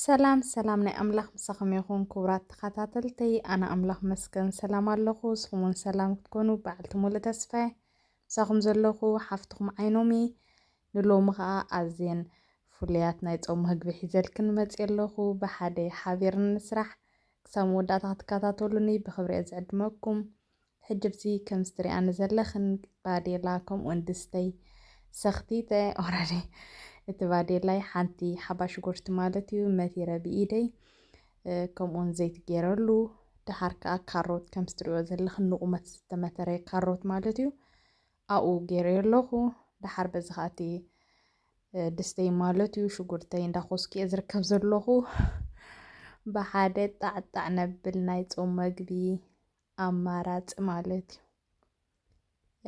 ሰላም ሰላም ናይ ኣምላኽ ምሳኸም ይኹን ክቡራት ተኸታተልተይ ኣነ ኣምላኽ መስገን ሰላም ኣለኹ ስኹምን ሰላም ክትኮኑ በዓልቲ ሙሉ ተስፋየ ምሳኹም ዘለኹ ሓፍትኹም ዓይኖሚ ንሎሚ ከዓ ኣዝየን ፍሉያት ናይ ፆም ምግቢ ሒዘልክን መፅእ ኣለኹ ብሓደ ሓቢርና ንስራሕ ክሳብ መወዳእታ ክትከታተሉኒ ብክብሪ እየ ዝዕድመኩም ሕጂ ብዚ ከም ዝትሪኣኒ ዘለኽን ባዴላ ከምኡውን ድስተይ ሰኽቲተ ኦረዲ እቲ ባዴላይ ሓንቲ ሓባሽ ሽጉርቲ ማለት እዩ መቲረ ብኢደይ ከምኡውን ዘይቲ ገይረሉ ድሓር ከዓ ካሮት ከም ዝትሪእዎ ዘለኽን ንቑመት ዝተመተረ ካሮት ማለት እዩ ኣብኡ ገይረዮ ኣለኹ ድሓር በዚ ከዓ እቲ ድስተይ ማለት እዩ ሽጉርተይ እንዳኮስኪየ ዝርከብ ዘለኹ ብሓደ ጣዕጣዕ ነብል ናይ ፆም መግቢ ኣማራፂ ማለት እዩ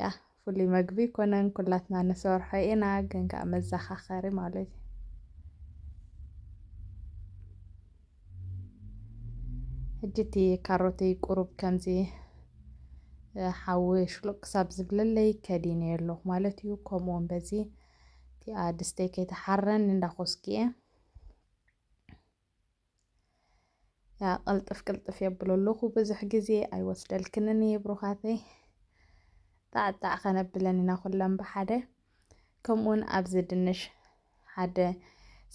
ያ ፍሉይ መግቢ ኮነን ኩላትና ንሰርሖ ኢና ግን ከዓ መዘኻኸሪ ማለት እዩ ሕጂ እቲ ካሮተይ ቁሩብ ከምዚ ሓዊ ሽሉቕ ክሳብ ዝብለለይ ከዲነዮ ኣለኹ ማለት እዩ ከምኡውን በዚ እቲኣ ድስተይ ከይተሓረን እንዳኮስኪየ ያ ቅልጥፍ ቅልጥፍ የብሎ ኣለኹ ብዙሕ ግዜ ኣይወስደልክንን እየ ብሩኻተይ ጣዕጣዕ ከነብለን ኢና ኩለን ብሓደ ከምኡውን ኣብዚ ድንሽ ሓደ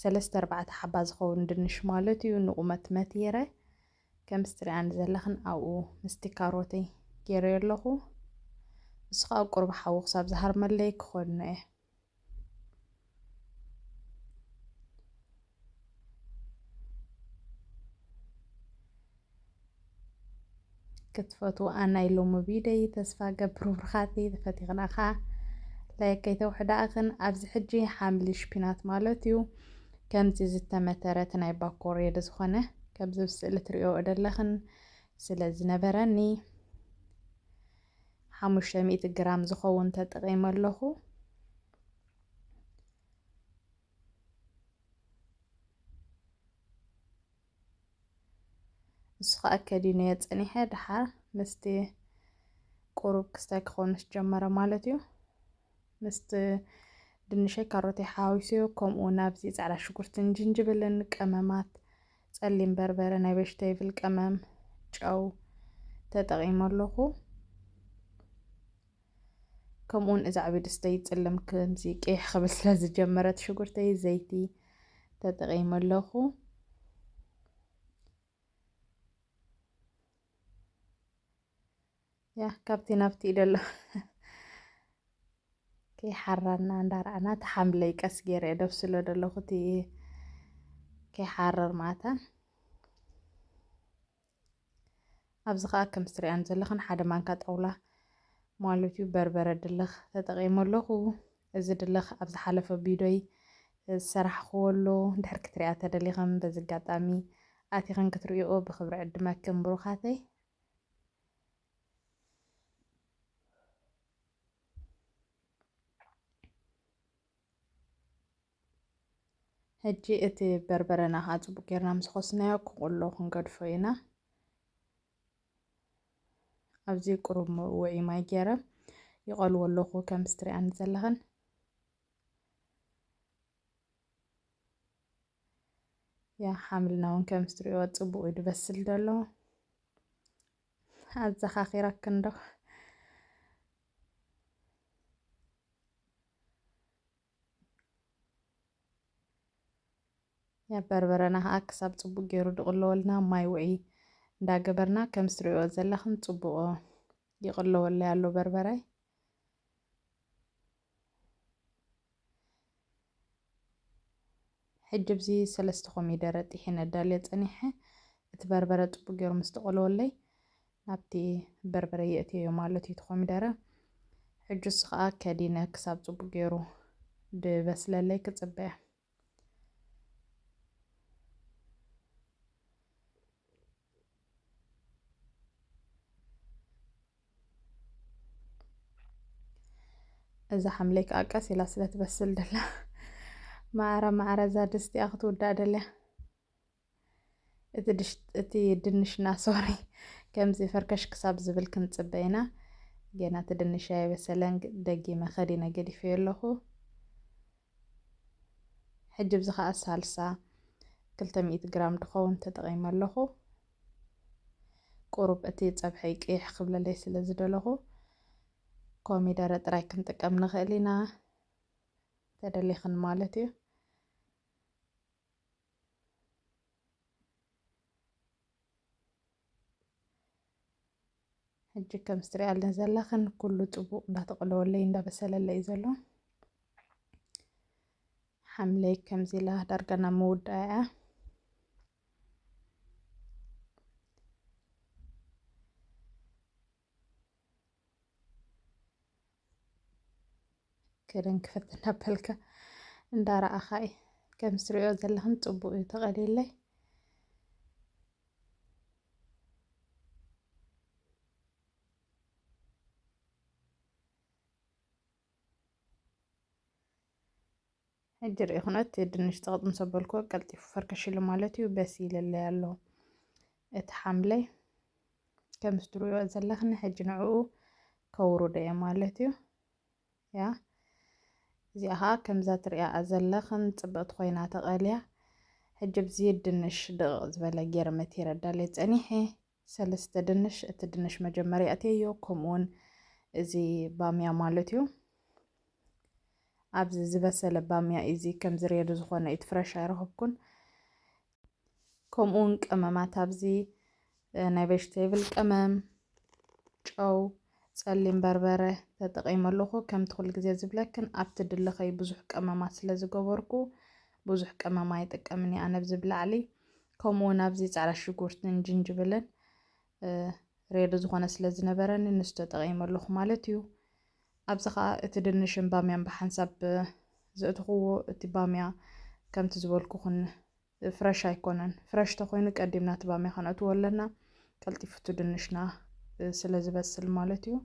3-4 ሓባ ዝኸውን ድንሽ ማለት እዩ ንቑመት መቲረ ከም ዝትሪኣኒ ዘለኽን ኣብኡ ምስቲ ካሮተይ ገይረዮ ኣለኹ ንሱ ከዓ ቁሩብ ሓዊ ክሳብ ዝሃርመለይ ክኾኑ እየ ክትፈትው ኣናይ ሎሚ ቪድዮ ተስፋ ገብሩ ብሩኻተይ ተፈቲኽና ከዓ ላይክ ከይተውሕዳእኽን ኣብዚ ሕጂ ሓምሊ ሽፒናት ማለት እዩ ከምዚ ዝተመተረት ናይ ባኮ ሬድ ዝኾነ ከምዚ ብስእሊ ትሪኦ ዘለኽን ስለ ዝነበረኒ 500 ግራም ዝኸውን ተጠቒመ ኣለኹ ንሱ ከዓ ከዲነዮ ፀኒሐ ድሓር ምስቲ ቁሩብ ክስታይ ክኾን ጀመረ ማለት እዩ ምስቲ ድንሸይ ካሮተይ ሓዊስዮ ከምኡውን ኣብዚ ፃዕዳ ሽጉርትን ጅንጅብልን ቀመማት ፀሊም በርበረ ናይ ቬጅቴብል ቀመም ጨው ተጠቒመ ኣለኹ ከምኡውን እዚ ዓብይ ድስተይ ፅልም ከምዚ ቅይሕ ክብል ስለ ዝጀመረት ሽጉርተይ ዘይቲ ተጠቒመ ኣለኹ ያ ካብቲ ናብቲ ኢደሎ ከይሓረርና እንዳረኣና እቲ ሓምለይ ቀስ ገይረ ደብስሎ ዘለኹ እቲ ከይሓረር ማታ ኣብዚ ከዓ ከም ዝትሪኣኒ ዘለኽን ሓደ ማንካ ጣውላ ማለት እዩ በርበረ ድልኽ ተጠቒመ ኣለኹ እዚ ድልኽ ኣብ ዝሓለፈ ቪድዮይ ዝሰራሕክዎ ኣሎ እንድሕር ክትሪኣ ተደሊኽን በዚ ኣጋጣሚ ኣቲኽን ክትሪኦ ብክብሪ ዕድመክን ብሩኻተይ ሕጂ እቲ በርበረና ከዓ ፅቡቅ ጌርና ምስ ኮስናዮ ክቁሎ ክንገድፎ ኢና ኣብዚ ቁሩብ ውዒ ማይ ገይረ ይቐልዎ ኣለኹ ከም ዝትሪኣኒ ዘለኽን ያ ሓምልና እውን ከም ዝትሪኦ ፅቡቅ እዩ ዝበስል ዘሎ ኣዘኻኺረክን ዶ ያ በርበረና ከዓ ክሳብ ፅቡቅ ገይሩ ድቕለወልና ማይ ውዒ እንዳገበርና ከም ዝትሪኦ ዘለኽን ፅቡቅ ይቕለወለይ ኣሎ በርበራይ ሕጂ ብዚ 3 ኮሚደረ ጢሒ ነዳልዮ ፀኒሐ እቲ በርበረ ፅቡቅ ገይሩ ምስ ተቐለወለይ ናብቲ በርበረ የእትዮ ማለት እዩ እቲ ኮሚደረ ሕጂ እሱ ከዓ ከዲነ ክሳብ ፅቡቅ ገይሩ ድበስለለይ ክፅበያ እዛ ሓምለይ ከዓ ቀስ ኢላ ስለ ትበስል ደላ ማዕረ እዛ ድስቲኣ ክትውዳእ ደልያ እቲ ድንሽና ሶሪ ከምዚ ፈርከሽ ክሳብ ዝብል ክንፅበ ኢና ገና እቲ ድንሽ ኣይበሰለን ደጊመ ከዲነ ገዲፈዮ ኣለኹ ሕጂ ብዚ ከዓ ሳልሳ 200 جرام ድኸውን ተጠቒመ ኣለኹ ቁሩብ እቲ ፀብሒ ቅይሕ ክብለለይ ስለ ዝደለኹ ኮሚደረ ጥራይ ክንጥቀም ንኽእል ኢና ተደሊኽን ማለት እዩ ሕጂ ከም ስትሪአልኒ ዘለኽን ኩሉ ፅቡቕ እንዳተቆለወለይ እንዳበሰለለይ ዘሎ ሓምለይ ከምዚ ኢላ ዳርጋ ናብ ምውዳእ እያ كرن كفتنا بلكا ندار أخاي كم سريو زلهن طبو يتغلي لي هجر إخوانات دنش تغط نصبلكو قلتي فركش اللي مالتي وبسيل اللي يالو اتحملي كم سريو زلهن حج نعو كورو دي مالتي يا زيها كم ذات رئة أزلخن تبقى خوينا تغاليا حجب زيد دنش دغ زبالا جير متيرا داليت أنيحي سلسة دنش اتدنش مجمري أتيو كومون زي باميا مالتيو أبز زبسل باميا إزي كم زريد زخوانا يتفرش عيرهبكن كومون كأمامات أبزي نايبش تيفل كأمام أو ጸሊም በርበረ ተጠቂመ ኣለኹ ከም ትኩል ግዜ ዝብለክን ኣብቲ ድልኸይ ብዙሕ ቀመማት ስለ ዝገበርኩ ብዙሕ ቀመማ ይጥቀምኒ ኣነ ብዝብላዕሊ ከምኡውን ኣብዚ ጻዕዳ ሽጉርትን ጅንጅብልን ሬዲ ዝኾነ ስለ ዝነበረኒ ንሱ ተጠቂመ ኣለኹ ማለት እዩ ኣብዚ ከዓ እቲ ድንሽን ባምያን ብሓንሳብ ዘእትኽዎ እቲ ባምያ ከምቲ ዝበልኩኹን ፍረሽ ኣይኮነን ፍረሽ ተኮይኑ ቀዲምና እቲ ባምያ ከነእትዎ ኣለና ቀልጢፉ እቲ ድንሽና ስለ ዝበስል ማለት እዩ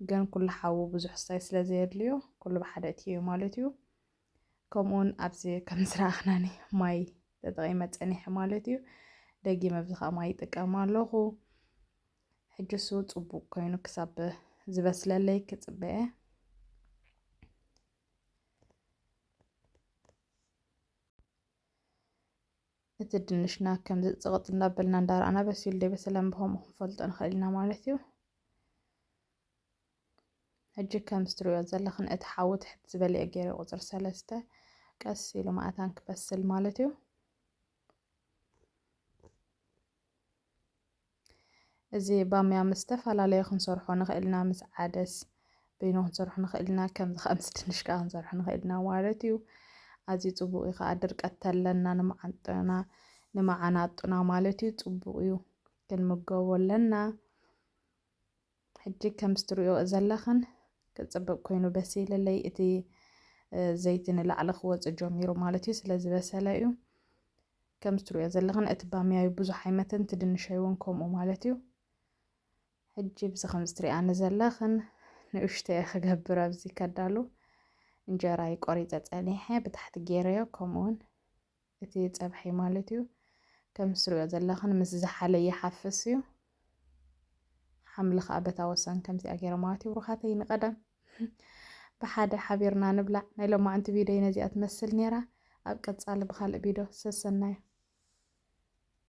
ግን ኩሉ ሓው ብዙሕ ስታይ ስለ ዘየድልዮ ኩሉ ብሓደ እትዮ ማለት እዩ ከምኡውን ኣብዚ ከም ዝረኣኽናኒ ማይ ተጠቒመ ፀኒሐ ማለት እዩ ደጊመ ኣብዚ ከዓ ማይ ይጥቀም ኣለኹ ሕጂ እሱ ፅቡቕ ኮይኑ ክሳብ ዝበስለለይ ክፅበአ እቲ ድንሽና ከምዚ ፅቕጥ እንዳበልና እንዳረኣና በሲሉ ደይበሰለ ምዃኑ ክንፈልጦ ንኽእል ኢና ማለት እዩ ሕጂ ከም ስትሪኦ ዘለኽን እቲ ሓዊ ትሕት ዝበልየ ገይረ ቁፅሪ 3 ቀስ ኢሉ ማእታን ክበስል ማለት እዩ እዚ ባምያ ምስ ዝተፈላለዩ ክንሰርሖ ንኽእል ኢና ምስ ዓደስ በይኑ ክንሰርሖ ንኽእል ኢና ከምዚ ከዓ ምስ ድንሽ ከዓ ክንሰርሖ ንኽእል ኢና ማለት እዩ ኣዝዩ ፅቡቕ እዩ ከዓ ድርቀት ተለና ንመዓናጡና ማለት እዩ ፅቡቕ እዩ ክንምገቦ ኣለና ሕጂ ከም ስትሪኦ ዘለኽን ክፅብቕ ኮይኑ በሲለለይ እቲ ዘይቲ ንላዕሊ ክወፅእ ጀሚሩ ማለት እዩ ስለ ዝበሰለ እዩ ከም ስትሪኦ ዘለኽን እቲ ባምያዊ ብዙሕ ኣይመተን እቲ ድንሻይ እውን ከምኡ ማለት እዩ ሕጂ ብዚ ከም ስትሪኣኒ ዘለኽን ንእሽተይ ክገብር ኣብዚ ከዳሉ እንጀራይ ቆሪፀ ፀኒሐ ብታሕቲ ገይረዮ ከምኡውን እቲ ፀብሒ ማለት እዩ ከም ስትሪኦ ዘለኽን ምስ ዝሓለ ይሓፍስ እዩ ሓምሊ ከዓ በታ ወሰን ከምዚኣ ገይረ ማለት እዩ ሩኻተይ ንቐደም ብሓደ ሓቢርና ንብላዕ ናይ ሎማዓንቲ ቪድዮ ነዚኣ ትመስል ነይራ ኣብ ቀፃሊ ብካልእ ቪድዮ ሰሰናዮ